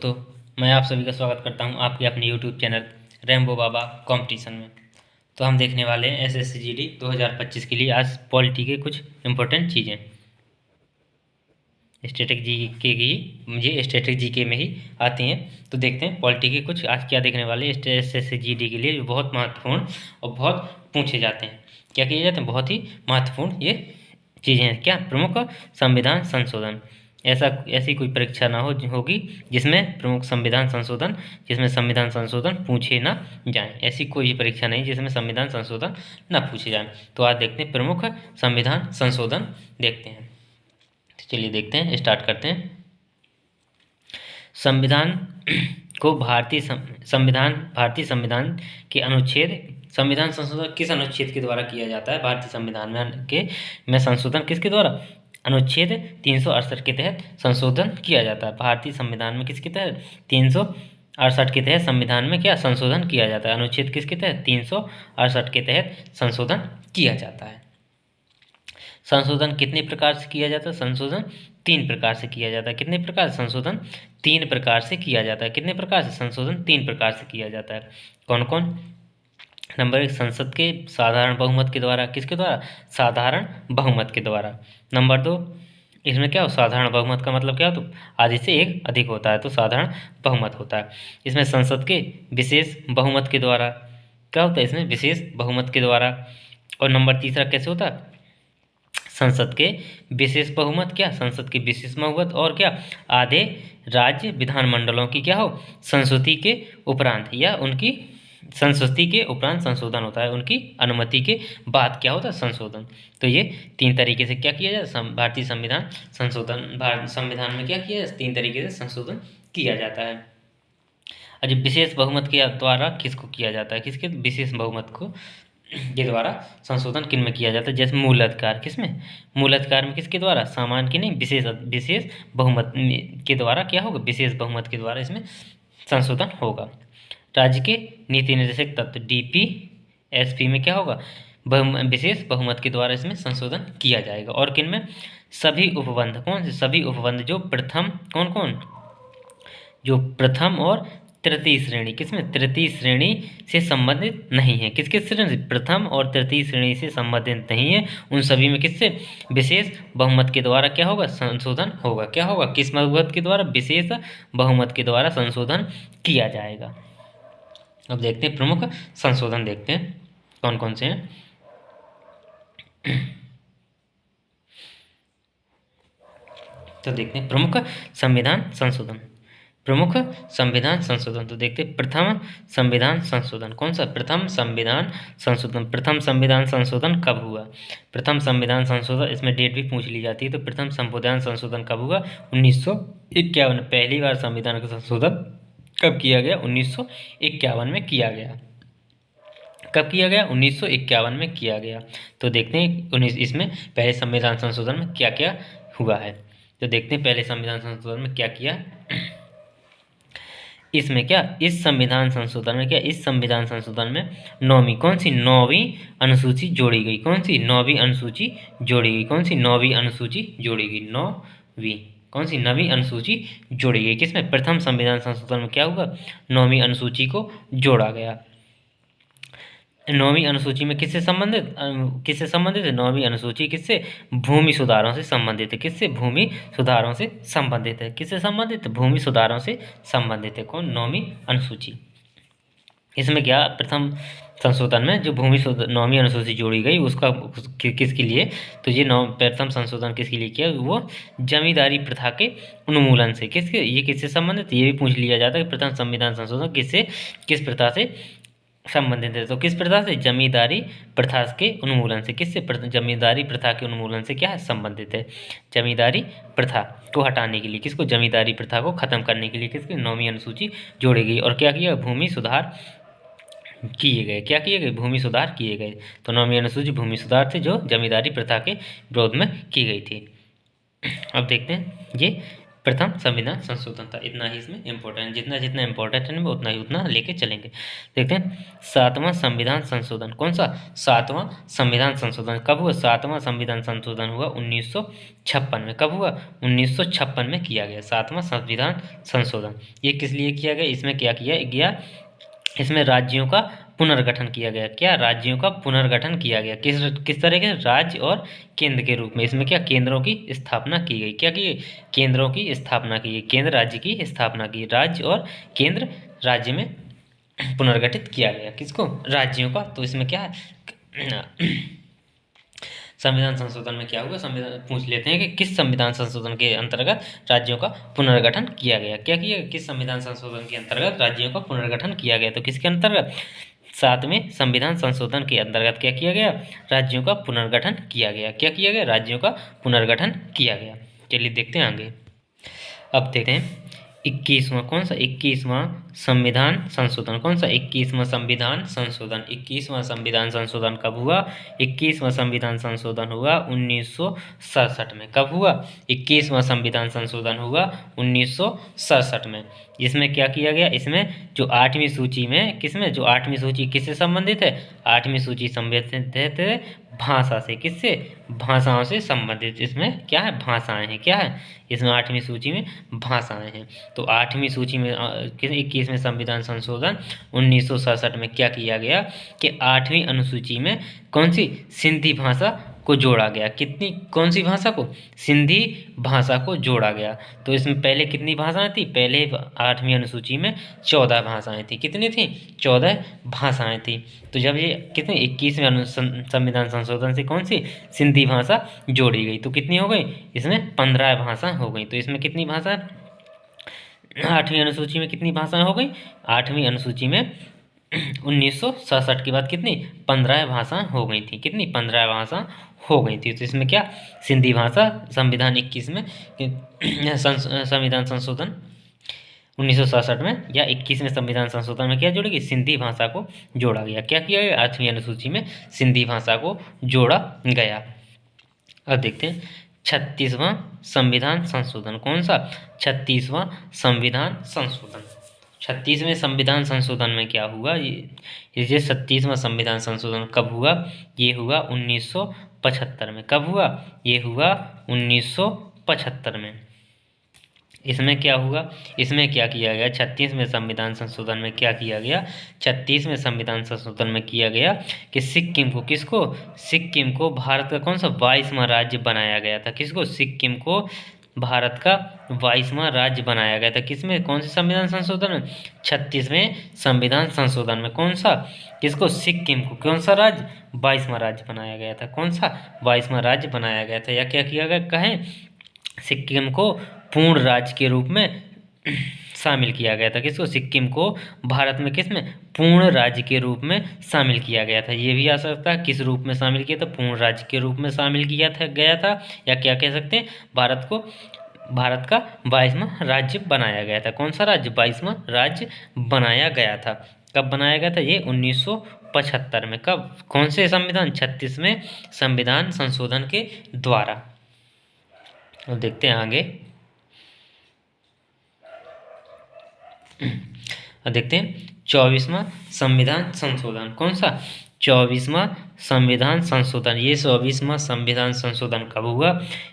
तो मैं आप सभी का स्वागत करता हूं आपके अपने यूट्यूब चैनल रेम्बो बाबा कंपटीशन में। तो हम देखने वाले हैं एसएससी जीडी 2025 के लिए आज पॉलिटी के कुछ इम्पोर्टेंट चीज़ें। स्टैटिक जीके की मुझे स्टैटिक जीके में ही आती हैं। तो देखते हैं पॉलिटी के कुछ आज क्या देखने वाले एसएससी जीडी के लिए जो बहुत महत्वपूर्ण और बहुत पूछे जाते हैं। क्या किए जाते हैं? बहुत ही महत्वपूर्ण ये चीज़ें हैं। क्या? प्रमुख संविधान संशोधन। ऐसी कोई परीक्षा ना होगी जिसमें प्रमुख संविधान संशोधन जिसमें संविधान संशोधन पूछे ना जाए। ऐसी कोई परीक्षा नहीं जिसमें संविधान संशोधन ना पूछे जाए। तो आज देखते हैं प्रमुख संविधान संशोधन देखते हैं। तो चलिए देखते हैं, स्टार्ट करते हैं। संविधान को भारतीय संविधान के अनुच्छेद संविधान संशोधन किस अनुच्छेद के द्वारा किया जाता है? भारतीय संविधान में संशोधन किसके द्वारा? अनुच्छेद 368 के तहत संशोधन किया जाता है। भारतीय संविधान में किसके तहत? 368 के तहत संविधान में क्या संशोधन किया जाता है? अनुच्छेद किसके तहत? 368 के तहत संशोधन किया जाता है। संशोधन कितने प्रकार से किया जाता है? संशोधन 3 प्रकार से किया जाता है। कितने प्रकार? संशोधन 3 प्रकार से किया जाता है। कितने प्रकार से? संशोधन 3 प्रकार से किया जाता है। कौन कौन? नंबर 1, संसद के साधारण बहुमत के द्वारा। किसके द्वारा? साधारण बहुमत के द्वारा। नंबर 2, इसमें क्या हो? साधारण बहुमत का मतलब क्या हो? तो आधे से एक अधिक होता है तो साधारण बहुमत होता है। इसमें संसद के विशेष बहुमत के द्वारा। क्या होता है इसमें? विशेष बहुमत के द्वारा। और नंबर तीसरा कैसे होता है? संसद के विशेष बहुमत। क्या? संसद के विशेष बहुमत और क्या? आधे राज्य विधानमंडलों की क्या हो? संस्तुति के उपरांत या उनकी संस्तुति के उपरांत संशोधन होता है। उनकी अनुमति के बाद क्या होता है? संशोधन। तो ये 3 तरीके से क्या किया जाता है? भारतीय संविधान संशोधन संविधान में क्या किया जाता है? 3 तरीके से संशोधन किया जाता है। अजय विशेष बहुमत के द्वारा किसको किया जाता है? किसके? विशेष बहुमत को के द्वारा संशोधन किन में किया जाता है? जैसे मूल अधिकार। किसमें? मूल अधिकार में किसके द्वारा? सामान्य की नहीं, विशेष बहुमत के द्वारा क्या होगा? विशेष बहुमत के द्वारा इसमें संशोधन होगा। राज्य के नीति निर्देशक तत्व DPSP में क्या होगा? विशेष बहुमत के द्वारा इसमें संशोधन किया जाएगा। और किन में? सभी उपबंध। कौन से? सभी उपबंध जो प्रथम कौन कौन? जो प्रथम और तृतीय श्रेणी। किसमें? तृतीय श्रेणी से संबंधित नहीं है। किसके श्रेणी से? प्रथम और तृतीय श्रेणी से संबंधित नहीं है। उन सभी में किससे? विशेष बहुमत के द्वारा क्या होगा? संशोधन होगा। क्या होगा? किस बहुमत के द्वारा? विशेष बहुमत के द्वारा संशोधन किया जाएगा। अब देखते हैं प्रमुख संशोधन, देखते हैं कौन कौन से हैं। तो देखते हैं प्रमुख संविधान संशोधन। प्रमुख संविधान संशोधन तो देखते हैं प्रथम संविधान संशोधन। कौन सा? प्रथम संविधान संशोधन। प्रथम संविधान संशोधन कब हुआ? प्रथम संविधान संशोधन, इसमें डेट भी पूछ ली जाती है। तो प्रथम संविधान संशोधन कब हुआ? 1951। पहली बार संविधान का संशोधन कब किया गया? 1951 में किया गया। कब किया गया? 1951 में किया गया। तो देखते हैं इसमें पहले संविधान संशोधन में क्या क्या हुआ है। तो देखते हैं पहले संविधान संशोधन में क्या किया। इसमें क्या? इस संविधान संशोधन में क्या? इस संविधान संशोधन में 9वीं कौन सी? 9वीं अनुसूची जोड़ी गई। कौन सी? 9वीं अनुसूची जोड़ी गई। कौन सी? 9वीं अनुसूची जोड़ी गई। 9वीं कौन सी? 9वीं अनुसूची जोड़ी गई। किसमें? प्रथम संविधान संशोधन में क्या हुआ? 9वीं अनुसूची को जोड़ा गया। 9वीं अनुसूची में किससे संबंधित है? 9वीं अनुसूची किससे? भूमि सुधारों से संबंधित है। किससे? भूमि सुधारों से संबंधित है। किससे संबंधित है? भूमि सुधारों से संबंधित है। कौन? 9वीं अनुसूची। इसमें क्या? प्रथम संशोधन में जो 9वीं अनुसूची जोड़ी गई उसका किसके लिए? तो ये प्रथम संशोधन किसके लिए किया? वो जमींदारी प्रथा के उन्मूलन से। किसके? ये किससे संबंधित? ये भी पूछ लिया जाता है कि प्रथम संविधान संशोधन किस प्रथा से संबंधित है। तो किस प्रथा से? जमींदारी प्रथा के उन्मूलन से। किससे? जमींदारी प्रथा के उन्मूलन से क्या है? संबंधित है। जमींदारी प्रथा को हटाने के लिए किसको? जमींदारी प्रथा को खत्म करने के लिए किसकी? 9वीं अनुसूची जोड़ी गई। और क्या किया? भूमि सुधार किए गए। क्या किए गए? भूमि सुधार किए गए। तो 9वीं अनुसूची भूमि सुधार थे जो जमींदारी प्रथा के विरोध में की गई थी। अब देखते हैं ये प्रथम संविधान संशोधन था। इतना ही इसमें इम्पोर्टेंट, जितना जितना इम्पोर्टेंट है उतना ही उतना लेके चलेंगे। देखते हैं 7वां संविधान संशोधन। कौन सा? 7वां संविधान संशोधन कब हुआ? 7वां संविधान संशोधन हुआ 1956 में। कब हुआ? 1956 में किया गया 7वां संविधान संशोधन। ये किस लिए किया गया? इसमें क्या किया गया? इसमें राज्यों का पुनर्गठन किया गया। क्या? राज्यों का पुनर्गठन किया गया। किस तरह के? राज्य और केंद्र के रूप में। इसमें क्या? केंद्रों की स्थापना की गई। क्या की? केंद्रों की स्थापना की गई। केंद्र राज्य की स्थापना की। राज्य और केंद्र राज्य में पुनर्गठित किया गया। किसको? राज्यों का। तो इसमें क्या है संविधान संशोधन में क्या हुआ? संविधान पूछ लेते हैं कि किस संविधान संशोधन के अंतर्गत राज्यों का पुनर्गठन किया गया। क्या किया? किस संविधान संशोधन के अंतर्गत राज्यों का पुनर्गठन किया गया? तो किसके अंतर्गत? 7वें संविधान संशोधन के अंतर्गत क्या किया गया? राज्यों का पुनर्गठन किया गया। क्या किया गया? राज्यों का पुनर्गठन किया गया। चलिए देखते हैं आगे। अब देखते हैं 21वां। कौन सा? 21वां संविधान संशोधन। कौन सा? 21वां संविधान संशोधन। 21वां संविधान संशोधन कब हुआ? 21वां संविधान संशोधन हुआ 1967 में। कब हुआ? 21वां संविधान संशोधन हुआ 1967 में। इसमें क्या किया गया? इसमें जो 8वीं सूची में, किसमें? जो 8वीं सूची किससे संबंधित है? 8वीं सूची संबंधित है भाषा से। किससे? भाषाओं से संबंधित। इसमें क्या है? भाषाएं हैं। क्या है? इसमें 8वीं सूची में भाषाएं हैं। तो 8वीं सूची में 21वें संविधान संशोधन 1967 में क्या किया गया कि 8वीं अनुसूची में कौन सी? सिंधी भाषा को जोड़ा गया। कितनी? कौन सी भाषा को? सिंधी भाषा को जोड़ा गया। तो इसमें पहले कितनी भाषाएं थी? पहले 8वीं अनुसूची में 14 भाषाएं थी। कितनी थी? 14 भाषाएं थी। तो जब ये कितने 21वें संविधान संशोधन से कौन सी? सिंधी भाषा जोड़ी गई, तो कितनी हो गई? इसमें 15 भाषाएं हो गई। तो इसमें कितनी भाषा? 8वीं अनुसूची में कितनी भाषाएं हो गई? 8वीं अनुसूची में 1967 के बाद कितनी? 15 भाषाएं हो गई थी। कितनी? 15 भाषा हो गई थी। तो इसमें क्या? सिंधी भाषा संविधान 21 में संविधान संशोधन 1967 में या 21वें संविधान संशोधन में क्या जोड़ेगी? सिंधी भाषा को जोड़ा गया। क्या किया गया? 8वीं अनुसूची में सिंधी भाषा को जोड़ा गया। अब देखते हैं 36वां संविधान संशोधन। कौन सा? 36वां संविधान संशोधन। 36वें संविधान संशोधन में क्या हुआ? ये 36वां संविधान संशोधन कब हुआ? ये हुआ 1975 में। कब हुआ? ये हुआ 1975 में। इसमें क्या हुआ? इसमें क्या किया गया? 36वें संविधान संशोधन में क्या किया गया? 36वें संविधान संशोधन में किया गया कि सिक्किम को, किसको? सिक्किम को भारत का कौन सा? 22वां राज्य बनाया गया था। किसको? सिक्किम को भारत का 22वां राज्य बनाया गया था। किसमें? कौन से संविधान संशोधन में? 36वें संविधान संशोधन में। कौन सा? किसको? सिक्किम को कौन सा राज्य? 22वां राज्य बनाया गया था। कौन सा? 22वां राज्य बनाया गया था। या क्या किया गया? कहें सिक्किम को पूर्ण राज्य के रूप में शामिल किया गया था। किसको? सिक्किम को भारत में किसमें? पूर्ण राज्य के रूप में शामिल किया गया था। ये भी आ सकता है किस रूप में शामिल किया था? पूर्ण राज्य के रूप में शामिल किया था गया था। या क्या कह सकते हैं? भारत को भारत का 22वां राज्य बनाया गया था। कौन सा राज्य? 22वां राज्य बनाया गया था। कब बनाया गया था? ये 1975 में। कब? कौन से संविधान? 36वें संविधान संशोधन के द्वारा। अब देखते हैं आगे। देखते हैं 24वां संविधान संशोधन। कौन सा? 24वां संविधान संशोधन। ये 24वां संविधान संशोधन कब हुआ?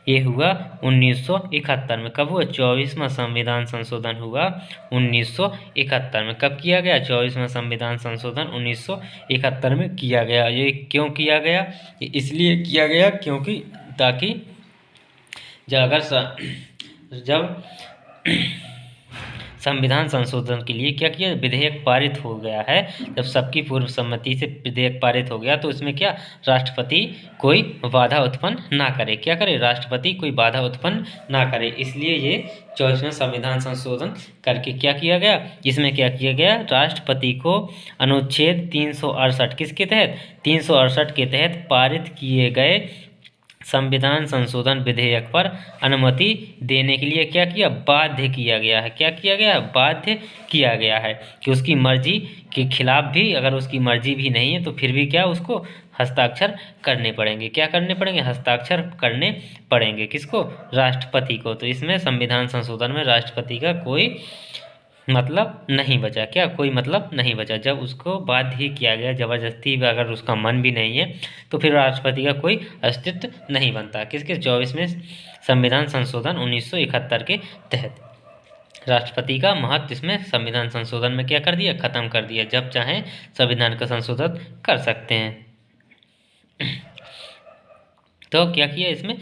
ये हुआ 1971 में। कब हुआ? 24वां संविधान संशोधन हुआ 1971 में। कब किया गया? 24वां संविधान संशोधन 1971 में किया गया। ये क्यों किया गया? इसलिए किया गया क्योंकि ताकि जब संविधान संशोधन के लिए क्या किया? विधेयक पारित हो गया है। जब सबकी पूर्व सम्मति से विधेयक पारित हो गया तो इसमें क्या? राष्ट्रपति कोई बाधा उत्पन्न ना करे। क्या करे? राष्ट्रपति कोई बाधा उत्पन्न ना करे। इसलिए ये 24वां संविधान संशोधन करके क्या किया गया? इसमें क्या किया गया? राष्ट्रपति को अनुच्छेद 368 किसके तहत? 368 के तहत पारित किए गए संविधान संशोधन विधेयक पर अनुमति देने के लिए क्या किया? बाध्य किया गया है। क्या किया गया? बाध्य किया गया है कि उसकी मर्जी के खिलाफ भी, अगर उसकी मर्जी भी नहीं है तो फिर भी क्या? उसको हस्ताक्षर करने पड़ेंगे। क्या करने पड़ेंगे? हस्ताक्षर करने पड़ेंगे। किसको? राष्ट्रपति को। तो इसमें संविधान संशोधन में राष्ट्रपति का कोई मतलब नहीं बचा। क्या? कोई मतलब नहीं बचा। जब उसको बाध्य ही किया गया, जबरदस्ती अगर उसका मन भी नहीं है तो फिर राष्ट्रपति का कोई अस्तित्व नहीं बनता। किसके? 24वें संविधान संशोधन 1971 के तहत राष्ट्रपति का महत्व इसमें संविधान संशोधन में क्या कर दिया? खत्म कर दिया। जब चाहें संविधान का संशोधन कर सकते हैं। तो क्या किया इसमें?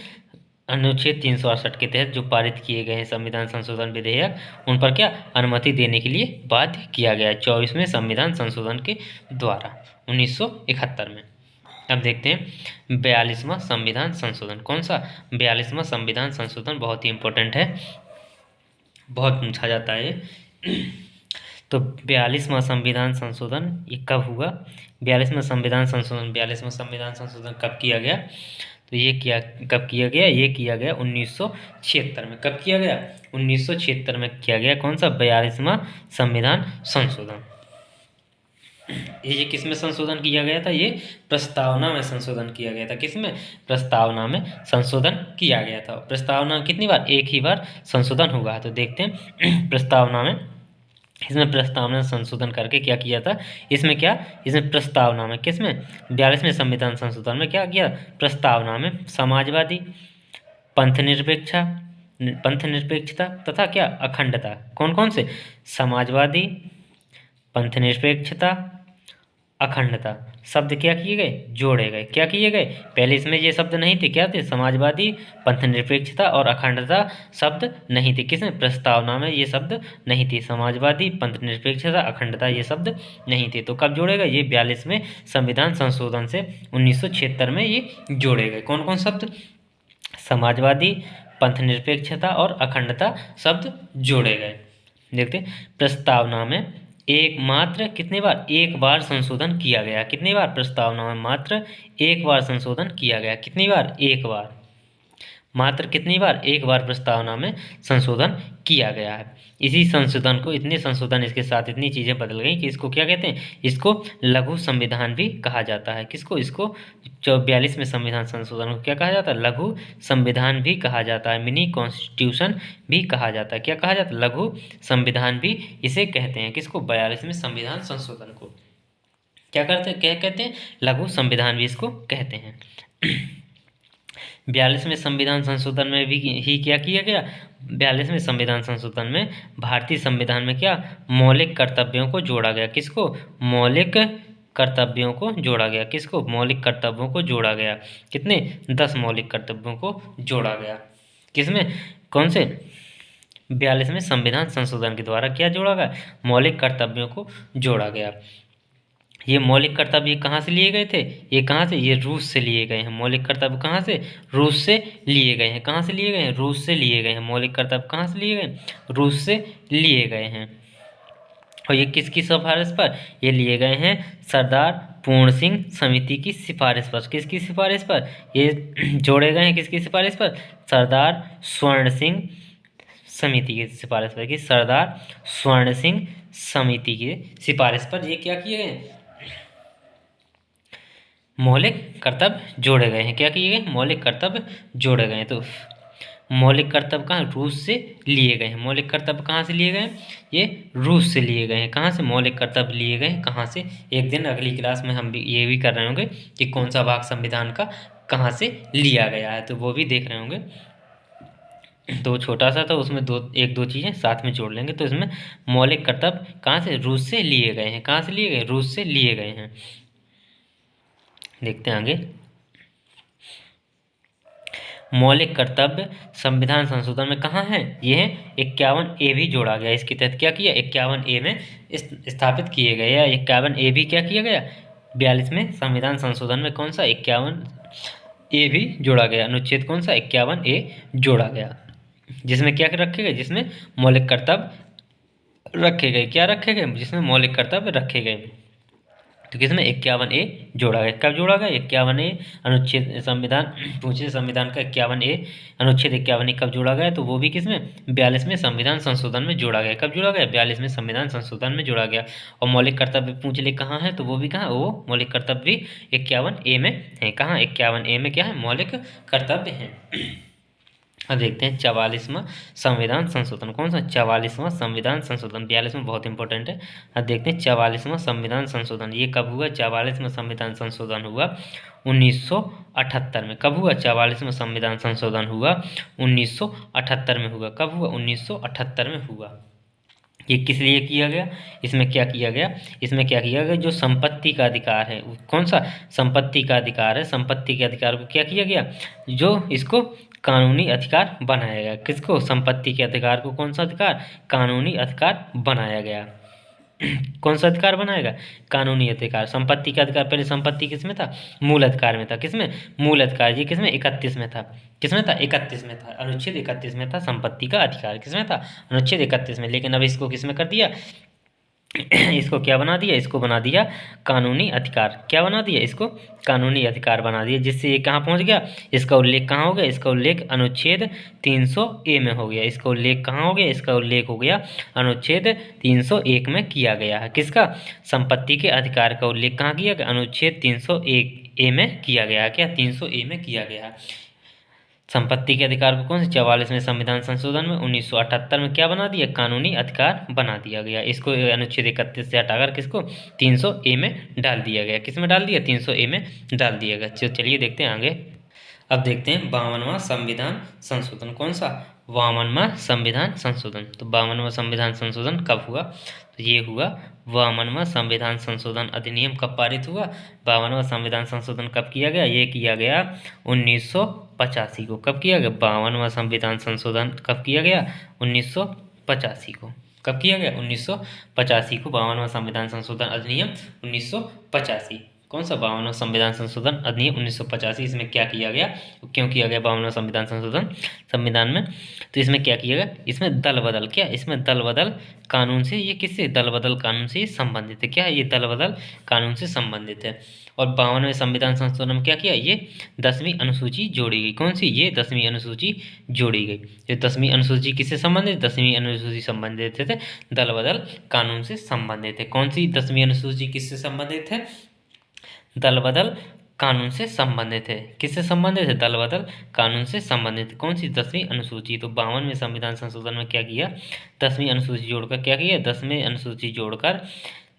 अनुच्छेद 368 के तहत जो पारित किए गए हैं संविधान संशोधन विधेयक, उन पर क्या? अनुमति देने के लिए बाध्य किया गया 24वें संविधान संशोधन के द्वारा 1971 में। अब देखते हैं 42वां संविधान संशोधन। कौन सा? 42वां संविधान संशोधन बहुत ही इंपॉर्टेंट है, बहुत पूछा जाता है। तो 42वां संविधान संशोधन ये कब हुआ? 42वां संविधान संशोधन कब किया गया? तो ये कब किया गया? ये किया गया 1976 में। कब किया गया? 1976 में किया गया। कौन सा? 42वां संविधान संशोधन। ये किस में संशोधन किया गया था? ये प्रस्तावना में संशोधन किया गया था। किस में? प्रस्तावना में संशोधन किया गया था। प्रस्तावना कितनी बार? एक ही बार संशोधन हुआ है। तो देखते हैं प्रस्तावना में, इसमें प्रस्तावना संशोधन करके क्या किया था? इसमें क्या? इसमें प्रस्तावना में, किसमें? 42वें संविधान संशोधन में क्या किया? प्रस्तावना में समाजवादी, पंथ निरपेक्षता तथा क्या? अखंडता। कौन कौन से? समाजवादी, पंथ निरपेक्षता, अखंडता शब्द क्या किए गए? जोड़े गए। क्या किए गए? पहले इसमें ये शब्द नहीं थे। क्या थे? समाजवादी, पंथ निरपेक्षता और अखंडता शब्द नहीं थे। किसमें? प्रस्तावना में ये शब्द नहीं थे। समाजवादी, पंथ निरपेक्षता, अखंडता ये शब्द नहीं थे। तो कब जोड़े गए? ये 42वें संविधान संशोधन से 1976 में ये जोड़े गए। कौन कौन शब्द? समाजवादी, पंथ निरपेक्षता और अखंडता शब्द जोड़े गए। देखते प्रस्तावना में एकमात्र कितने बार? एक बार संशोधन किया गया। कितनी बार? प्रस्तावना में मात्र एक बार संशोधन किया गया। कितनी बार? एक बार। मात्र कितनी बार? एक बार प्रस्तावना में संशोधन किया गया है। इसी संशोधन को, इतने संशोधन इसके साथ इतनी चीज़ें बदल गई कि इसको क्या कहते हैं? इसको लघु संविधान भी कहा जाता है। किसको? इसको 42वें संविधान संशोधन को क्या कहा जाता है? लघु संविधान भी कहा जाता है। मिनी कॉन्स्टिट्यूशन भी कहा जाता है। क्या कहा जाता है? लघु संविधान भी इसे कहते हैं। किसको? 42वें संविधान संशोधन को क्या कहते हैं? लघु संविधान भी इसको कहते हैं। 42वें संविधान संशोधन में भी ही क्या किया गया? 42वें संविधान संशोधन में भारतीय संविधान में क्या? मौलिक कर्तव्यों को जोड़ा गया। किसको? मौलिक कर्तव्यों को जोड़ा गया। किसको? मौलिक कर्तव्यों को जोड़ा गया। कितने? 10 मौलिक कर्तव्यों को जोड़ा गया। किसमें? कौन से? 42वें संविधान संशोधन के द्वारा क्या जोड़ा गया? मौलिक कर्तव्यों को जोड़ा गया। ये मौलिक कर्तव्य कहाँ से लिए गए थे? ये कहाँ से? ये रूस से लिए गए हैं। मौलिक कर्तव्य कहाँ से? रूस से लिए गए हैं। कहाँ से लिए गए हैं? रूस से लिए गए हैं। मौलिक कर्तव्य कहाँ से लिए गए? रूस से लिए गए हैं। और ये किसकी सिफारिश पर? ये लिए गए हैं सरदार पूर्ण सिंह समिति की सिफारिश पर। किसकी सिफारिश पर? ये जोड़े गए हैं किसकी सिफारिश पर? सरदार स्वर्ण सिंह समिति की सिफारिश पर। कि सरदार स्वर्ण सिंह समिति की सिफारिश पर ये क्या किए गए? मौलिक कर्तव्य जोड़े गए हैं। क्या किए गए? मौलिक कर्तव्य जोड़े गए हैं। तो मौलिक कर्तव्य कहाँ? रूस से लिए गए हैं। मौलिक कर्तव्य कहाँ से लिए गए हैं? ये रूस से लिए गए हैं। कहाँ से मौलिक कर्तव्य लिए गए हैं? कहाँ से? एक दिन अगली क्लास में हम भी ये भी कर रहे होंगे कि कौन सा भाग संविधान का कहाँ से लिया गया है, तो वो भी देख रहे होंगे। तो छोटा सा था, उसमें एक दो चीज़ें साथ में जोड़ लेंगे। तो इसमें मौलिक कर्तव्य कहाँ से? रूस से लिए गए हैं। कहाँ से लिए गए? रूस से लिए गए हैं। देखते हैं आगे। मौलिक कर्तव्य संविधान संशोधन में कहाँ है? ये है 51A भी जोड़ा गया। इसके तहत क्या किया? 51A में स्थापित किए गए। या 51A भी क्या किया गया? 42वें संविधान संशोधन में कौन सा? 51A भी जोड़ा गया। अनुच्छेद कौन सा? 51A जोड़ा गया, जिसमें क्या रखे गए? जिसमें मौलिक कर्तव्य रखे गए। क्या रखे गए? जिसमें मौलिक कर्तव्य रखे गए। तो किसमें 51A जोड़ा गया। कब जोड़ा गया? 51A अनुच्छेद संविधान पूछे संविधान का 51A अनुच्छेद 51A कब जोड़ा गया? तो वो भी किसमें 42वें संविधान संशोधन में जोड़ा गया। कब जोड़ा गया? 42वें संविधान संशोधन में जोड़ा गया। और मौलिक कर्तव्य पूछ ले कहाँ है? तो वो भी कहाँ, वो मौलिक कर्तव्य भी 51A में है। कहाँ? 51A में क्या है? मौलिक कर्तव्य है। अब देखते हैं 44वां संविधान संशोधन। कौन सा? 44वां संविधान संशोधन। 42वां बहुत इंपॉर्टेंट है। अब देखते हैं 44वां संविधान संशोधन ये कब हुआ? 44वां संविधान संशोधन हुआ 1978 में। कब हुआ? 44वां संविधान संशोधन हुआ 1978 में हुआ। कब हुआ? 1978 में हुआ। ये किस लिए किया गया? इसमें क्या किया गया? इसमें क्या किया गया? जो संपत्ति का अधिकार है, कौन सा? संपत्ति का अधिकार है। संपत्ति के अधिकार को क्या किया गया? जो इसको कानूनी अधिकार बनाया गया। किसको? संपत्ति के अधिकार को कौन सा अधिकार? कानूनी अधिकार बनाया गया। कौन सा अधिकार बनाएगा? कानूनी अधिकार। संपत्ति का अधिकार, पहले संपत्ति किसमें था? मूल अधिकार में था। किसमें? मूल अधिकार। ये किसमें? 31 में था। किसमें था? 31 में था। अनुच्छेद 31 में था संपत्ति का अधिकार। किसमें था? अनुच्छेद 31 में। लेकिन अब इसको किसमें कर दिया? इसको क्या बना दिया? इसको बना दिया कानूनी अधिकार। क्या बना दिया? इसको कानूनी अधिकार बना दिया, जिससे ये कहाँ पहुँच गया? इसका उल्लेख कहाँ हो गया? इसका उल्लेख अनुच्छेद 300A में हो गया। इसका उल्लेख कहाँ हो गया? इसका उल्लेख हो गया अनुच्छेद 301 में किया गया है। किसका? संपत्ति के अधिकार का उल्लेख कहाँ किया गया? अनुच्छेद 301A में किया गया है। क्या? 300A में किया गया है। संपत्ति के अधिकार को कौन से 44वें संविधान संशोधन में 1978 में क्या बना दिया? कानूनी अधिकार बना दिया गया। इसको अनुच्छेद 31 से हटाकर किसको? 300A में डाल दिया गया। किस में डाल दिया? 300A में डाल दिया गया। चलिए देखते हैं आगे। अब देखते हैं 52वां संविधान संशोधन। कौन सा? 52वां संविधान संशोधन। तो 52वां संविधान संशोधन कब हुआ? तो ये हुआ 52वां संविधान संशोधन अधिनियम कब पारित हुआ? 52वां संविधान संशोधन कब किया गया? ये किया गया 1985 को। कब किया गया? 52वां संविधान संशोधन कब किया गया? 1985 को। कब किया गया? 1985 को 52वां संविधान संशोधन अधिनियम 1985। कौन सा? 52वां संविधान संशोधन अधिनियम 1985। इसमें क्या किया गया? क्यों किया गया 52वां संविधान संशोधन संविधान में? तो इसमें क्या किया गया? इसमें दल बदल, क्या? इसमें दल बदल कानून से, ये किससे? दल बदल कानून से संबंधित है। क्या है? ये दल बदल कानून से संबंधित है। और 52वें संविधान संशोधन में क्या किया? ये 10वीं अनुसूची जोड़ी गई। कौन सी? ये 10वीं अनुसूची जोड़ी गई। ये 10वीं अनुसूची किससे संबंधित? 10वीं अनुसूची संबंधित थे दल बदल कानून से संबंधित है। कौन सी 10वीं अनुसूची किससे संबंधित है? दल बदल कानून से संबंधित है। किससे संबंधित है? दल बदल कानून से संबंधित। कौन सी? 10वीं अनुसूची। तो 52वें संविधान संशोधन में क्या किया? 10वीं अनुसूची जोड़कर क्या किया? 10वीं अनुसूची जोड़कर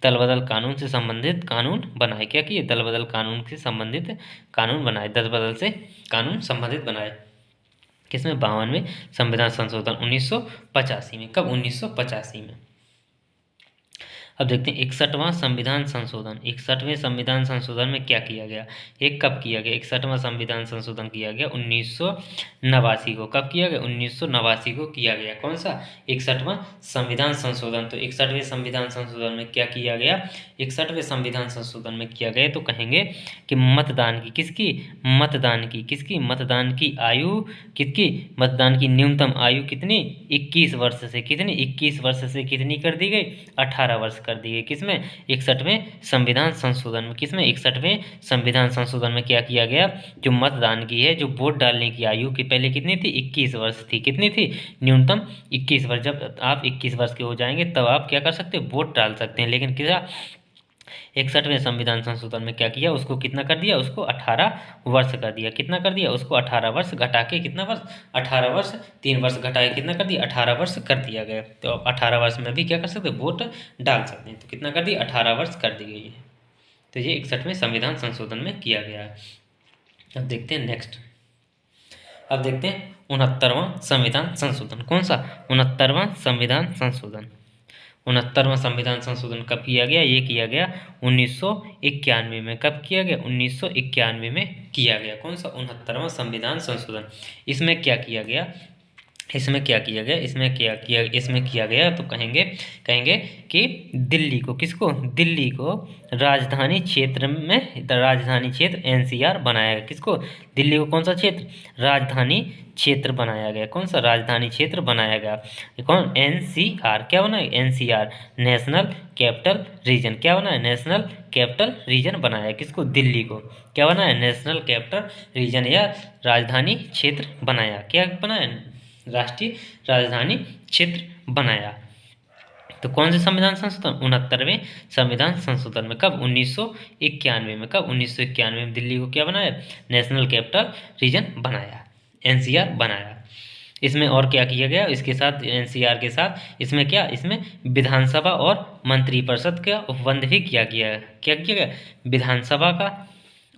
दल बदल कानून से संबंधित कानून बनाए। क्या किए? दल बदल कानून से संबंधित कानून बनाए। दल बदल से कानून संबंधित बनाए। किसमें? 52वें संविधान संशोधन 1985 में। कब? 1985 में। अब देखते हैं 61वां संविधान संशोधन। 61वें संविधान संशोधन में क्या किया गया? एक कब किया गया? 61वां संविधान संशोधन किया गया 1989 को। कब किया गया? 1989 को किया गया। कौन सा? 61वां संविधान संशोधन। तो 61वें संविधान संशोधन में क्या किया गया? 61वें संविधान संशोधन में किया गया तो कहेंगे कि मतदान की, किसकी? मतदान की, किसकी? मतदान की आयु किसकी? मतदान की न्यूनतम आयु कितनी? 21 वर्ष से कितनी? 21 वर्ष से कितनी कर दी गई? 18 वर्ष कर दी गई। किसमें? 61वें संविधान संशोधन में। किसमें? 61वें संविधान संशोधन में क्या किया गया? जो मतदान की है, जो वोट डालने की आयु की पहले कितनी थी? 21 वर्ष थी। कितनी थी? न्यूनतम 21 वर्ष। जब आप 21 वर्ष के हो जाएंगे तब आप क्या कर सकते हैं? वोट डाल सकते हैं। लेकिन क्या 61वें संविधान संशोधन में क्या किया? उसको कितना कर दिया? उसको 18 वर्ष कर दिया। कितना कर दिया? उसको 18 वर्ष घटा के, कितना वर्ष? 18 वर्ष, 3 वर्ष घटा के कितना कर दिया? 18 वर्ष कर दिया गया। तो 18 वर्ष में भी क्या कर सकते हैं? वोट डाल सकते हैं। तो कितना कर दिया? 18 वर्ष कर दी गई है। तो ये 61वें संविधान संशोधन में किया गया है। अब देखते हैं नेक्स्ट। अब देखते हैं 69वां संविधान संशोधन। कौन सा? 69वां संविधान संशोधन। 69वां संविधान संशोधन कब किया गया? ये किया गया 1991 में। कब किया गया? 1991 में किया गया। कौन सा? 69वां संविधान संशोधन। इसमें क्या किया गया? इसमें क्या किया गया, इसमें किया गया तो कहेंगे कहेंगे कि दिल्ली को, किसको, दिल्ली को राजधानी क्षेत्र में, राजधानी क्षेत्र एनसीआर बनाया गया। किसको, दिल्ली को कौन सा क्षेत्र, राजधानी क्षेत्र बनाया गया। कौन सा, राजधानी क्षेत्र बनाया गया। ये कौन, एनसीआर, क्या बना है, एनसीआर, नेशनल कैपिटल रीजन, क्या बना है, नेशनल कैपिटल रीजन बनाया है। किसको, दिल्ली को क्या बना है, नेशनल कैपिटल रीजन या राजधानी क्षेत्र बनाया। क्या बनाया, राष्ट्रीय राजधानी क्षेत्र बनाया। तो कौन से संविधान संशोधन, 69वें संविधान संशोधन में। कब, 1991 में। कब, 1991 में दिल्ली को क्या बनाया, नेशनल कैपिटल रीजन बनाया, एनसीआर बनाया। इसमें और क्या किया गया, इसके साथ, एनसीआर के साथ इसमें क्या, इसमें विधानसभा और मंत्रिपरिषद का उपबंध भी किया गया। क्या किया गया, विधानसभा का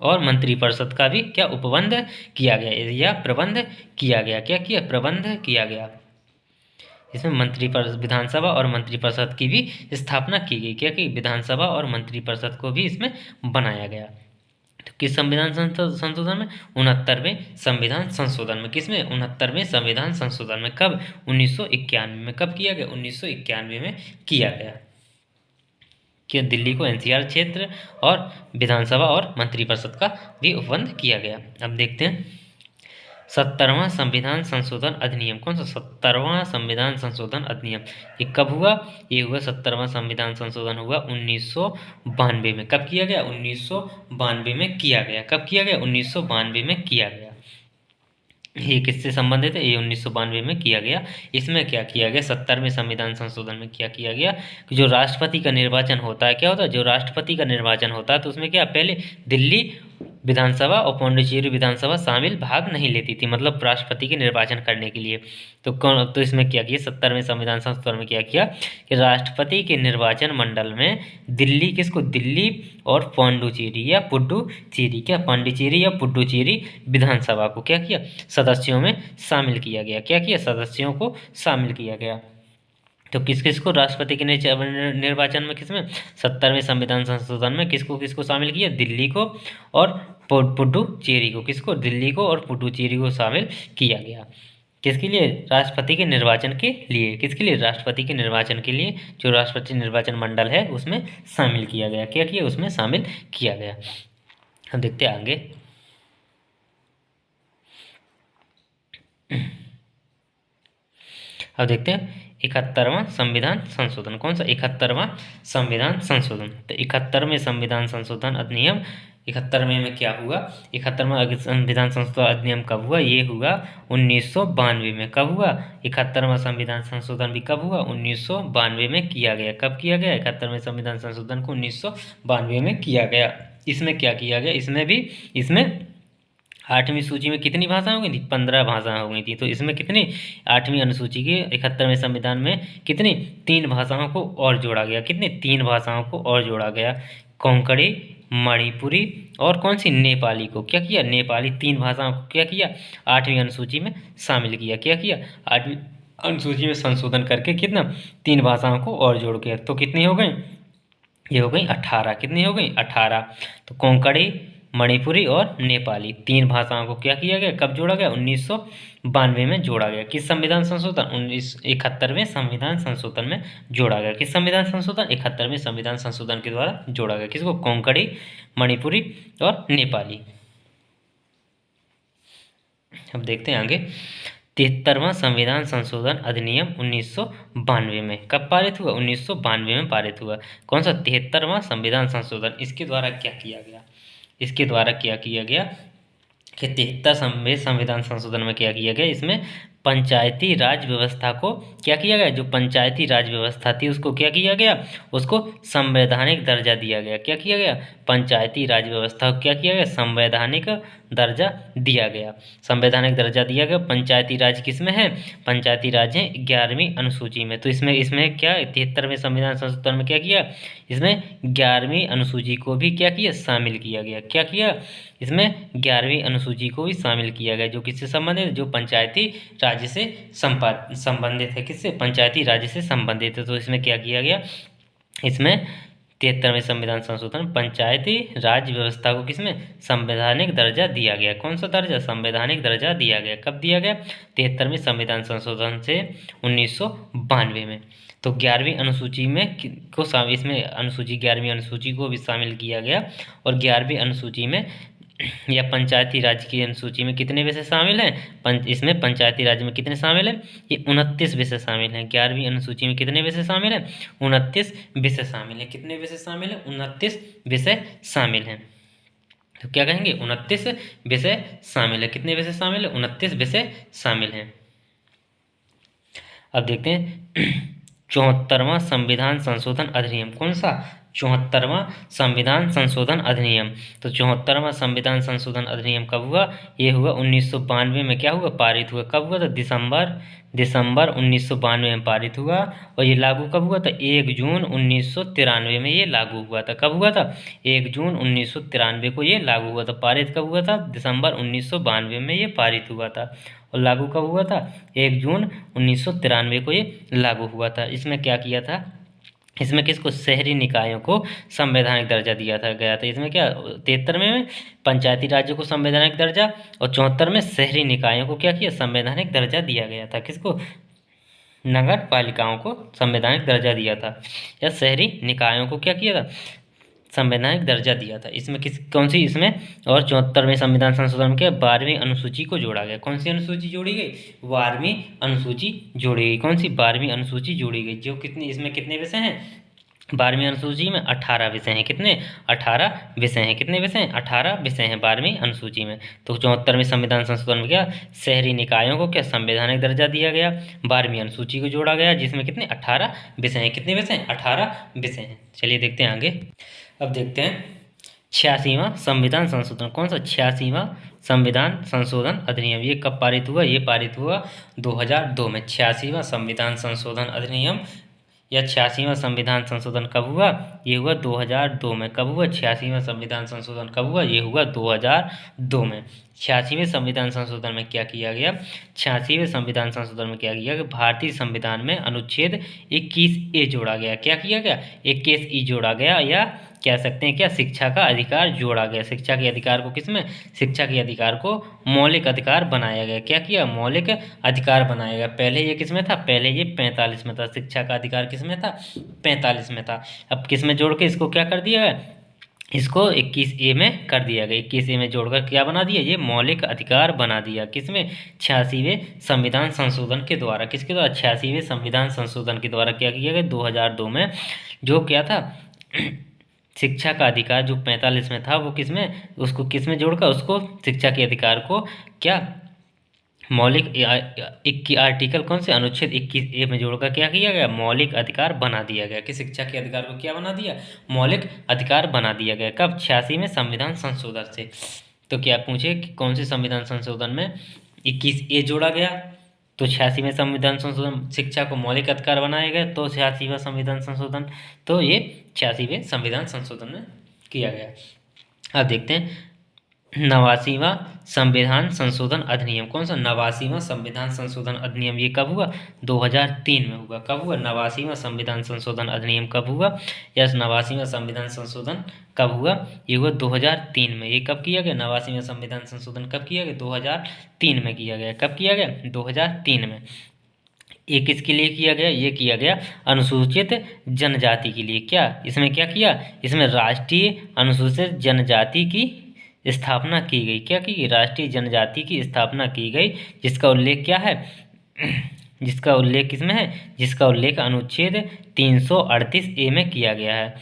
और मंत्रिपरिषद का भी क्या उपबंध किया गया या प्रबंध किया गया। क्या किया, प्रबंध किया गया। इसमें विधानसभा और मंत्रिपरिषद की भी स्थापना की गई। क्या की, विधानसभा और मंत्रिपरिषद को भी इसमें बनाया गया। तो किस संविधान संशोधन में, 69वें संविधान संशोधन में। किसमें, 69वें संविधान संशोधन में। कब, 1991 में। कब किया गया, 1991 में किया गया कि दिल्ली को एनसीआर क्षेत्र और विधानसभा और मंत्रिपरिषद का भी उपबंध किया गया। अब देखते हैं 70वां संविधान संशोधन अधिनियम। कौन सा, 70वां संविधान संशोधन अधिनियम। ये कब हुआ, ये हुआ 70वां संविधान संशोधन हुआ 1992 में। कब किया गया, 1992 में किया गया। कब किया गया, 1992 में किया गया। ये किससे संबंधित है, ये 1992 में किया गया। इसमें क्या किया गया, 70वें संविधान संशोधन में क्या किया गया कि जो राष्ट्रपति का निर्वाचन होता है, क्या होता है, जो राष्ट्रपति का निर्वाचन होता है तो उसमें क्या, पहले दिल्ली विधानसभा और पौंडीचेरी विधानसभा शामिल भाग नहीं लेती थी, मतलब राष्ट्रपति के निर्वाचन करने के लिए। तो कौन, तो इसमें क्या किया, 70वें संविधान संशोधन में क्या किया कि राष्ट्रपति के निर्वाचन मंडल में दिल्ली, किसको, दिल्ली और पौंडुचेरी या पुडुचेरी, क्या, पांडिचेरी या पुडुचेरी विधानसभा को क्या किया, सदस्यों में शामिल किया गया। क्या किया, सदस्यों को शामिल किया गया। तो किस किस को राष्ट्रपति के निर्वाचन में, किसमें, 70वें संविधान संशोधन में किसको किसको शामिल किया, दिल्ली को और पुडुचेरी को। किसको, दिल्ली को और पुडुचेरी को शामिल किया गया। किसके लिए, राष्ट्रपति के निर्वाचन के लिए। किसके लिए, राष्ट्रपति के निर्वाचन के लिए जो राष्ट्रपति निर्वाचन मंडल है उसमें शामिल किया गया। क्या किया, उसमें शामिल किया गया। हम देखते हैं आगे। अब देखते हैं 71वां संविधान संशोधन। कौन सा, 71वां संविधान संशोधन। तो 71वें संविधान संशोधन अधिनियम, 71वें में क्या हुआ, 71वां संविधान संशोधन अधिनियम कब हुआ, ये हुआ 1992 में। कब हुआ, 71वां संविधान संशोधन भी कब हुआ, 1992 में किया गया। कब किया गया, 71वें संविधान संशोधन को 1992 में किया गया। इसमें क्या किया गया, इसमें 8वीं सूची में कितनी भाषाएं हो गई थी, 15 भाषाएं हो गई थी। तो इसमें कितनी, 8वीं अनुसूची के 71वें संविधान में कितनी, 3 भाषाओं को और जोड़ा गया। कितनी, 3 भाषाओं को और जोड़ा गया, कोंकणी, मणिपुरी और कौन सी, नेपाली को। क्या किया, नेपाली, 3 भाषाओं को क्या किया, 8वीं अनुसूची में शामिल किया। क्या किया, 8वीं अनुसूची में संशोधन करके कितना, 3 भाषाओं को और जोड़ के, तो कितनी हो गई, ये हो गई 18। कितनी हो गई, 18। तो कोंकणी, मणिपुरी और नेपाली 3 भाषाओं को क्या किया गया, कब जोड़ा गया, 1992 में जोड़ा गया। किस संविधान संशोधन, 71वें संविधान संशोधन में जोड़ा गया। किस संविधान संशोधन, 71वें संविधान संशोधन के द्वारा जोड़ा गया। किसको, कोंकणी, मणिपुरी और नेपाली। अब देखते हैं आगे 73वां संविधान संशोधन अधिनियम 1992 में। कब पारित हुआ, 1992 में पारित हुआ। कौन सा, 73वां संविधान संशोधन। इसके द्वारा क्या किया गया, इसके द्वारा क्या किया गया कि 73वें संविधान संशोधन में क्या किया गया, इसमें पंचायती राज व्यवस्था को क्या किया गया, जो पंचायती राज व्यवस्था थी उसको क्या किया गया, उसको संवैधानिक दर्जा दिया गया। क्या किया गया, पंचायती राज व्यवस्था को क्या किया गया, संवैधानिक दर्जा दिया गया। संवैधानिक दर्जा दिया गया। पंचायती राज किस में है, पंचायती राज है 11वीं अनुसूची में। तो इसमें क्या 73वें संविधान संशोधन में क्या किया, इसमें 11वीं अनुसूची को भी क्या किया, शामिल किया गया। क्या किया, इसमें 11वीं अनुसूची को भी शामिल किया गया, जो किससे संबंधित है, जो पंचायती राज्य से संबंधित है। किससे, पंचायती राज्य से संबंधित है। तो इसमें क्या किया गया, इसमें 73वें संविधान संशोधन पंचायती राज व्यवस्था को किसमें संवैधानिक दर्जा दिया गया। कौन सा दर्जा? संवैधानिक दर्जा दिया गया। कब दिया गया? 73वें संविधान संशोधन से 1992 में। तो 11वीं अनुसूची में इसमें अनुसूची 11वीं अनुसूची को भी शामिल किया गया। और 11वीं अनुसूची में या पंचायती राज की अनुसूची में कितने विषय शामिल हैं? इसमें पंचायती राज में कितने शामिल हैं? ये 29 विषय शामिल हैं। 11वीं अनुसूची में कितने विषय शामिल हैं? 29 विषय शामिल हैं। कितने विषय शामिल हैं? 29 विषय शामिल हैं। तो क्या कहेंगे? 29 विषय शामिल है। कितने विषय शामिल है? 29 विषय शामिल हैं। अब देखते हैं 74वां संविधान संशोधन अधिनियम। कौन सा? 74वां संविधान संशोधन अधिनियम। तो 74वां संविधान संशोधन अधिनियम कब हुआ? ये हुआ 1992 में। क्या हुआ? पारित हुआ। कब हुआ था? दिसंबर 1992 में पारित हुआ। और ये लागू कब हुआ था? 1 जून 1993 में ये लागू हुआ था। कब हुआ था? 1 जून 1993 को ये लागू हुआ था। पारित कब हुआ था? दिसंबर 1992 में ये पारित हुआ था। और लागू कब हुआ था? 1 जून 1993 को ये लागू हुआ था। इसमें क्या किया था? इसमें किसको? शहरी निकायों को संवैधानिक दर्जा दिया था गया था। इसमें क्या? 73वें में पंचायती राज्यों को संवैधानिक दर्जा और 74 में शहरी निकायों को क्या किया? संवैधानिक दर्जा दिया गया था। किसको? नगर पालिकाओं को संवैधानिक दर्जा दिया था या शहरी निकायों को क्या किया था? संवैधानिक दर्जा दिया था। इसमें कौन सी? इसमें और 74वें संविधान संशोधन में क्या? 12वीं अनुसूची को जोड़ा गया। कौन सी अनुसूची जोड़ी गई? 12वीं अनुसूची जोड़ी गई। कौन सी? 12वीं अनुसूची जोड़ी गई। जो कितनी? इसमें कितने विषय हैं? 12वीं अनुसूची में 18 विषय हैं। कितने? 18 विषय हैं। कितने विषय हैं? 18 विषय हैं 12वीं अनुसूची में। तो 74वें संविधान संशोधन में क्या? शहरी निकायों को क्या? संवैधानिक दर्जा दिया गया। 12वीं अनुसूची को जोड़ा गया जिसमें कितने? 18 विषय हैं। कितने विषय हैं? 18 विषय हैं। चलिए देखते हैं आगे। अब देखते हैं 86वां संविधान संशोधन। कौन सा? 86वां संविधान संशोधन अधिनियम। ये कब पारित हुआ? ये पारित हुआ 2002 में। 86वां संविधान संशोधन अधिनियम या 86वां संविधान संशोधन कब हुआ? ये हुआ 2002 में। कब हुआ? 86वां संविधान संशोधन कब हुआ? ये हुआ 2002 में। 86वें संविधान संशोधन में क्या किया गया? 86वें संविधान संशोधन में क्या किया गया? भारतीय संविधान में अनुच्छेद 21A जोड़ा गया। क्या किया गया? 21E जोड़ा गया या कह सकते हैं क्या? शिक्षा का अधिकार जोड़ा गया। शिक्षा के अधिकार को किसमें? शिक्षा के अधिकार को मौलिक अधिकार बनाया गया। क्या किया? मौलिक अधिकार बनाया गया। पहले ये किसमें था? पहले ये 45 में था। शिक्षा का अधिकार किसमें था? 45 में था। अब किसमें जोड़ के इसको क्या कर दिया है? इसको 21A में कर दिया गया। 21A में जोड़कर क्या बना दिया? ये मौलिक अधिकार बना दिया। किसमें? 86वें संविधान संशोधन के द्वारा। किसके द्वारा? 86वें संविधान संशोधन के द्वारा क्या किया गया? 2002 में जो क्या था? शिक्षा का अधिकार जो 45 में था वो किसमें? उसको किसमें जोड़कर उसको शिक्षा के अधिकार को क्या? मौलिक आर्टिकल कौन से? अनुच्छेद 21A में जोड़कर क्या किया गया? मौलिक अधिकार बना दिया गया। कि शिक्षा के अधिकार को क्या बना दिया? मौलिक अधिकार बना दिया गया। कब? 86वें संविधान संशोधन से। तो क्या पूछे कि कौन से संविधान संशोधन में 21A जोड़ा गया? तो 86वें संविधान संशोधन शिक्षा को मौलिक अधिकार बनाया गया। तो 86वां संविधान संशोधन, तो ये 86वें संविधान संशोधन में किया गया। अब देखते हैं 89वां संविधान संशोधन अधिनियम। कौन सा? 89वां संविधान संशोधन अधिनियम। ये कब हुआ? 2003 में हुआ। कब हुआ? 89वां संविधान संशोधन अधिनियम कब हुआ? या 89वां संविधान संशोधन कब हुआ? ये हुआ 2003 में। ये कब किया गया? 89वां संविधान संशोधन कब किया गया? 2003 में किया गया। कब किया गया? 2003 में। ये किसके लिए किया गया? ये किया गया अनुसूचित जनजाति के लिए। क्या इसमें क्या किया? इसमें राष्ट्रीय अनुसूचित जनजाति की स्थापना की गई। क्या की गई? राष्ट्रीय जनजाति की स्थापना की गई। जिसका उल्लेख क्या है? जिसका उल्लेख किसमें है? जिसका उल्लेख अनुच्छेद 338A में किया गया है।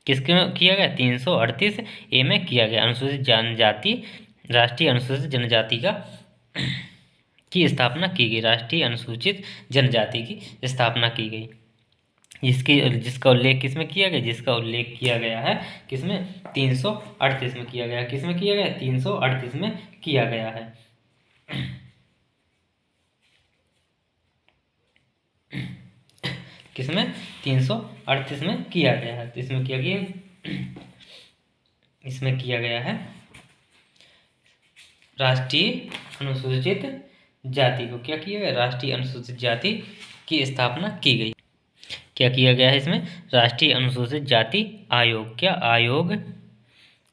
किसके में किया गया? 338A में किया गया। अनुसूचित जनजाति, राष्ट्रीय अनुसूचित जनजाति की स्थापना की गई। राष्ट्रीय अनुसूचित जनजाति की स्थापना की गई। जिसका उल्लेख किसमें किया गया? जिसका उल्लेख किया गया है किसमें? 338 में किया गया। किसमें किया गया? 338 में किया गया है। किसमें? 338 में किया गया है। तो इसमें किया गया, इसमें किया गया है राष्ट्रीय अनुसूचित जाति को क्या किया गया? राष्ट्रीय अनुसूचित जाति की स्थापना की गई। क्या किया गया है इसमें? राष्ट्रीय अनुसूचित जाति आयोग, क्या आयोग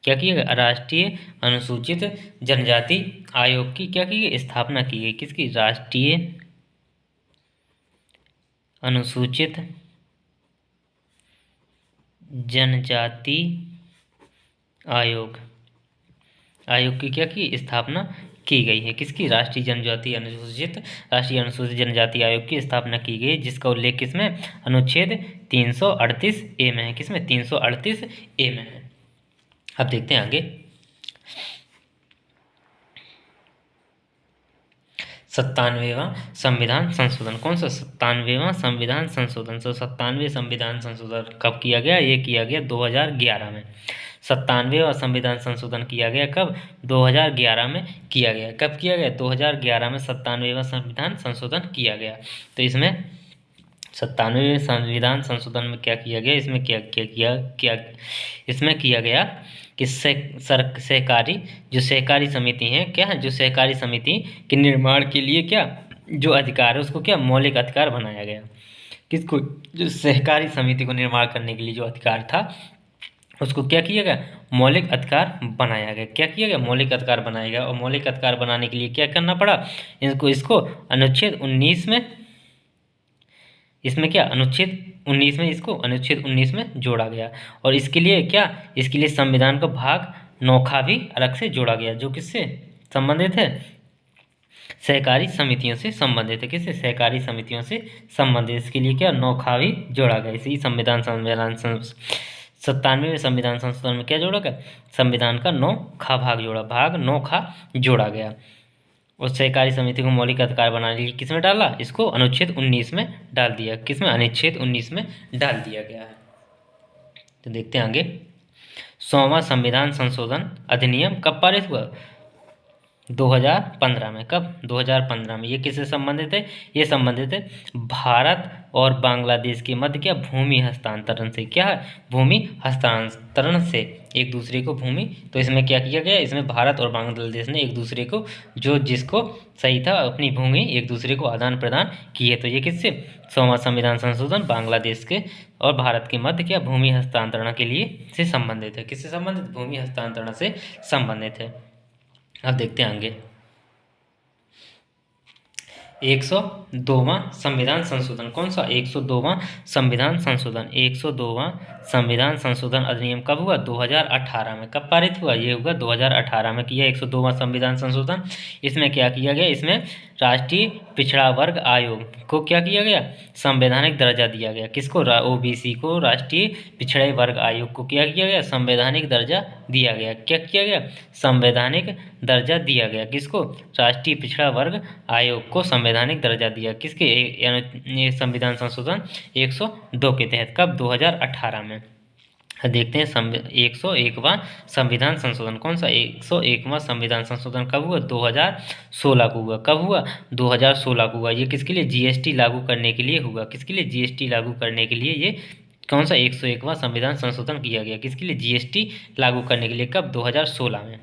क्या किया गया? राष्ट्रीय अनुसूचित जनजाति आयोग की क्या की गई? स्थापना की गई। किसकी? राष्ट्रीय अनुसूचित जनजाति आयोग की क्या की? स्थापना की गई है। किसकी? राष्ट्रीय अनुसूचित जनजाति आयोग की स्थापना की गई, जिसका उल्लेख किसमें? अनुच्छेद 338 ए में है। किसमें? 338 ए में है। अब देखते हैं आगे। 97वां संविधान संशोधन। कौन सा? 97वां संविधान संशोधन। 97वें संविधान संशोधन कब किया गया? ये किया गया 2011 में। 97वां संविधान संशोधन किया गया कब? 2011 में किया गया। कब किया गया? 2011 में 97वां संविधान संशोधन किया गया। तो इसमें 97वें संविधान संशोधन में क्या किया गया? इसमें क्या इसमें किया गया कि सहकारी समिति है, क्या है? जो सहकारी समिति के निर्माण के लिए क्या जो अधिकार है उसको क्या मौलिक अधिकार बनाया गया। किसको? जो सहकारी समिति को निर्माण करने के लिए जो अधिकार था उसको क्या किया गया? मौलिक अधिकार बनाया गया। क्या किया गया? मौलिक अधिकार बनाया गया। और मौलिक अधिकार बनाने के लिए क्या करना पड़ा? इसको अनुच्छेद 19 में इसमें क्या? अनुच्छेद 19 में इसको अनुच्छेद 19 में जोड़ा गया। और इसके लिए क्या? इसके लिए संविधान का भाग 9 भी अलग से जोड़ा गया, जो किससे संबंधित है? सहकारी समितियों से संबंधित है। किससे? सहकारी समितियों से संबंधित। इसके लिए क्या? 9 भी जोड़ा गया। इसी 97वें संविधान संशोधन में क्या जोड़ा गया? संविधान का 9 भाग जोड़ा गया। और सहकारी समिति को मौलिक अधिकार बनाने के लिए किसमें डाला? इसको अनुच्छेद 19 में डाल दिया। किसमें? अनुच्छेद 19 में डाल दिया गया है। तो देखते हैं आगे। 100वां संविधान संशोधन अधिनियम कब पारित हुआ? 2015 में। कब? 2015 में। ये किससे संबंधित है? ये संबंधित है भारत और बांग्लादेश के मध्य क्या भूमि हस्तांतरण से। क्या है? भूमि हस्तांतरण से एक दूसरे को भूमि। तो इसमें क्या किया गया? इसमें भारत और बांग्लादेश ने एक दूसरे को जो जिसको सही था अपनी भूमि एक दूसरे को आदान प्रदान किए। तो ये किससे? 100वां संविधान संशोधन बांग्लादेश के और भारत के मध्य क्या भूमि हस्तांतरण के लिए से संबंधित है। किससे संबंधित? भूमि हस्तांतरण से संबंधित है। अब देखते हैं आगे। 102वां संविधान संशोधन। कौन सा? 102वां संविधान संशोधन। 102वां संविधान संशोधन अधिनियम कब हुआ? 2018 में। कब पारित हुआ? ये हुआ 2018 में किया 102वां संविधान संशोधन। इसमें क्या किया गया? इसमें राष्ट्रीय पिछड़ा वर्ग आयोग को क्या किया गया? संवैधानिक दर्जा दिया गया। किसको? ओबीसी को राष्ट्रीय पिछड़े वर्ग आयोग को क्या किया गया? संवैधानिक दर्जा दिया गया। क्या किया गया? संवैधानिक दर्जा दिया गया। किसको? राष्ट्रीय पिछड़ा वर्ग आयोग को संवैधानिक दर्जा दिया। किसके? संविधान संशोधन 102 के तहत। कब? 2018 में। देखते हैं 101वां संविधान संशोधन। कौन सा? 101वां संविधान संशोधन कब हुआ? 2016 को हुआ। कब हुआ? 2016 को हुआ। ये किसके लिए? जीएसटी लागू करने के लिए हुआ। किसके लिए? जीएसटी लागू करने के लिए ये कौन सा 101वां संविधान संशोधन किया गया? किसके लिए? जीएसटी लागू करने के लिए। कब? 2016 में।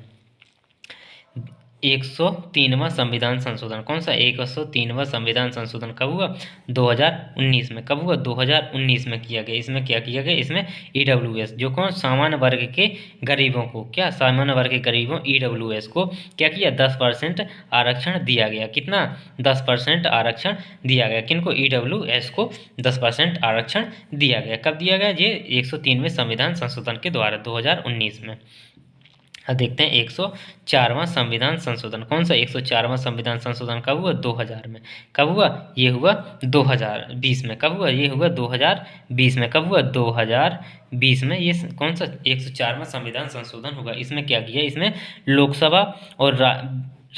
103वां संविधान संशोधन। कौन सा? 103वां संविधान संशोधन कब हुआ? 2019 में। कब हुआ? 2019 में किया गया। इसमें क्या किया गया? इसमें ईडब्ल्यूएस जो कौन सामान्य वर्ग के गरीबों को क्या सामान्य वर्ग के गरीबों ईडब्ल्यूएस को क्या किया? 10% आरक्षण दिया गया। कितना? 10% आरक्षण दिया गया। किनको? ईडब्ल्यूएस को 10% आरक्षण दिया गया। कब दिया गया? ये 103वें संविधान संशोधन के द्वारा 2019 में। अब देखते हैं 104वां संविधान संशोधन। कौन सा? 104वां संविधान संशोधन कब हुआ? 2000 में। कब हुआ? ये हुआ 2020 में। कब हुआ? ये हुआ 2020 में। कब हुआ? 2020 में। ये कौन सा 104वां संविधान संशोधन होगा? इसमें क्या किया? इसमें लोकसभा और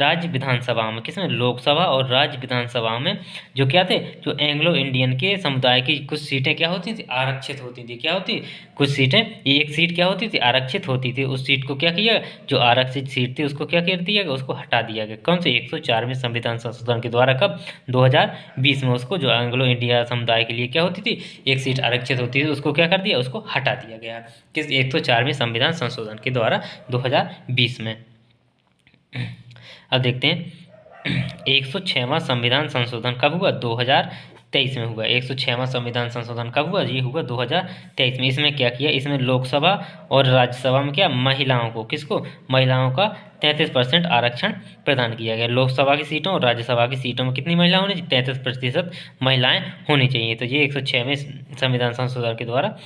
राज्य विधानसभा में। किसमें? लोकसभा और राज्य विधानसभा में जो क्या थे? जो एंग्लो इंडियन के समुदाय की कुछ सीटें क्या होती थी? आरक्षित होती थी। क्या होती? कुछ सीटें, एक सीट क्या होती थी? आरक्षित होती थी। उस सीट को क्या किया? जो आरक्षित सीट थी उसको क्या कर दिया गया? उसको हटा दिया गया। कौन से? 104वें संविधान संशोधन के द्वारा। कब? 2020 में। उसको जो एंग्लो इंडिया समुदाय के लिए क्या होती थी? एक सीट आरक्षित होती थी, उसको क्या कर दिया? उसको हटा दिया गया। किस? 104वें संविधान संशोधन के द्वारा 2020 में। अब देखते हैं 106वां संविधान संशोधन कब हुआ? 2023 2023 में हुआ। 106वां संविधान संशोधन कब हुआ? ये हुआ 2023 में। इसमें क्या किया? इसमें लोकसभा और राज्यसभा में क्या, महिलाओं को, किसको, महिलाओं का 33% आरक्षण प्रदान किया गया। लोकसभा की सीटों और राज्यसभा की सीटों में कितनी महिला होनी चाहिए? 33% महिलाएं होनी चाहिए। तो ये 106वें संविधान संशोधन के द्वारा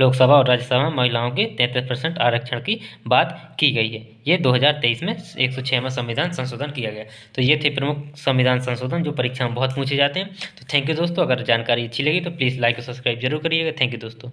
लोकसभा और राज्यसभा में महिलाओं के 33% आरक्षण की बात की गई है। ये 2023 में 106वां संविधान संशोधन किया गया। तो ये थे प्रमुख संविधान संशोधन जो परीक्षा में बहुत पूछे जाते हैं। तो थैंक यू दोस्तों, अगर जानकारी अच्छी लगी तो प्लीज़ लाइक और सब्सक्राइब जरूर करिएगा। थैंक यू दोस्तों।